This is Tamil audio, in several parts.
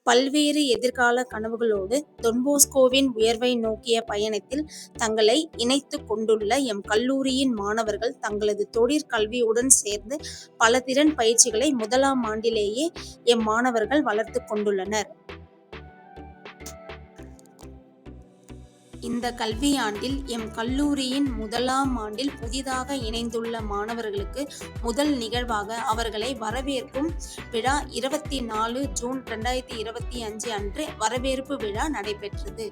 பல்வேறு எதிர்கால கனவுகளோடு டொன்போஸ்கோவின் உயர்வை நோக்கிய பயணத்தில் தங்களை இணைத்துக் கொண்டுள்ள எம் கல்லூரியின் மாணவர்கள் தங்களது தொழிற்கல்வியுடன் சேர்ந்து பல திறன் பயிற்சிகளை முதலாம் ஆண்டிலேயே எம் மாணவர்கள் வளர்த்துக் கொண்டுள்ளனர். இந்த கல்வியாண்டில் எம் கல்லூரியின் முதலாம் ஆண்டில் புதிதாக இணைந்துள்ள மாணவர்களுக்கு முதல் நிகழ்வாக அவர்களை வரவேற்கும் விழா 24 ஜூன் 2025 அன்று வரவேற்பு விழா நடைபெற்றது.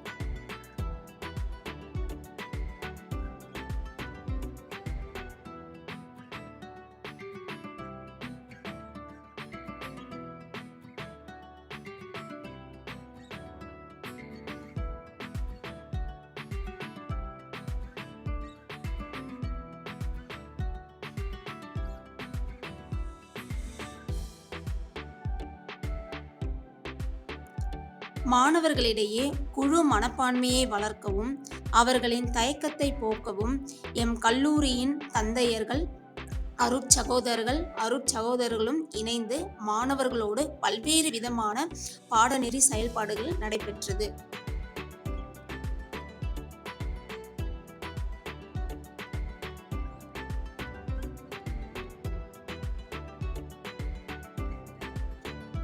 மாணவர்களிடையே குழு மனப்பான்மையை வளர்க்கவும் அவர்களின் தயக்கத்தை போக்கவும் எம் கல்லூரியின் தந்தையர்கள் அருட்சகோதரர்களும் இணைந்து மாணவர்களோடு பல்வேறு விதமான பாடநெறி செயல்பாடுகள் நடைபெற்றது.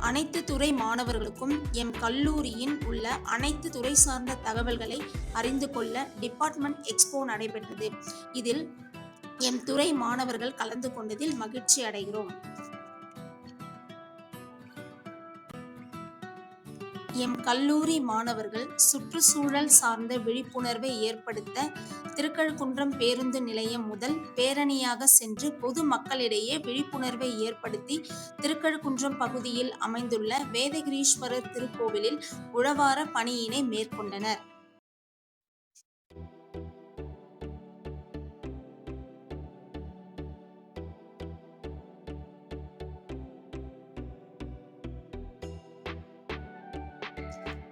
அனைத்து துறை மாணவர்களுக்கும் எம் கல்லூரியின் உள்ள அனைத்து துறை சார்ந்த தகவல்களை அறிந்து கொள்ள டிபார்ட்மெண்ட் எக்ஸ்போ நடைபெற்றது. இதில் எம் துறை மாணவர்கள் கலந்து கொண்டதில் மகிழ்ச்சி அடைகிறோம். எம் கல்லூரி மாணவர்கள் சுற்றுச்சூழல் சார்ந்த விழிப்புணர்வை ஏற்படுத்த திருக்கழுக்குன்றம் பேருந்து நிலையம் முதல் பேரணியாக சென்று பொது மக்களிடையே விழிப்புணர்வை ஏற்படுத்தி திருக்கழுக்குன்றம் பகுதியில் அமைந்துள்ள வேதகிரீஸ்வரர் திருக்கோவிலில் உழவார பணியினை மேற்கொண்டனர்.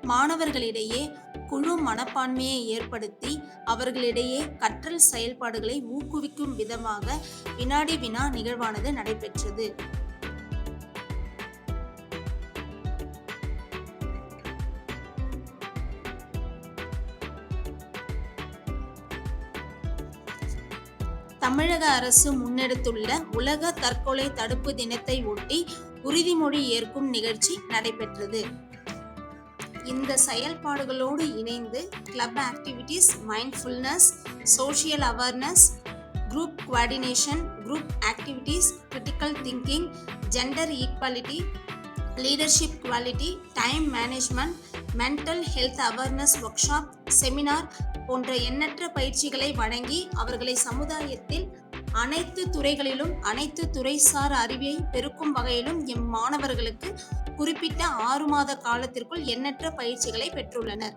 மாணவர்களிடையே குழு மனப்பான்மையை ஏற்படுத்தி அவர்களிடையே கற்றல் செயல்பாடுகளை ஊக்குவிக்கும் விதமாக வினாடி வினா நிகழ்வானது நடைபெற்றது. தமிழக அரசு முன்னெடுத்துள்ள உலக தற்கொலை தடுப்பு தினத்தை ஒட்டி உறுதிமொழி ஏற்கும் நிகழ்ச்சி நடைபெற்றது. இந்த செயல்பாடுகளோடு இணைந்து club activities, mindfulness, social awareness, group coordination, group activities, critical thinking, gender equality, leadership quality, time management, mental health awareness workshop, seminar போன்ற எண்ணற்ற பயிற்சிகளை வழங்கி அவர்களை சமுதாயத்தில் அனைத்து துறைகளிலும் அனைத்து துறைசார் அறிவை பெருக்கும் வகையிலும் எம் மாணவர்களுக்கு குறிப்பிட்ட 6 மாத காலத்திற்குள் எண்ணற்ற பயிற்சிகளை பெற்றுள்ளனர்.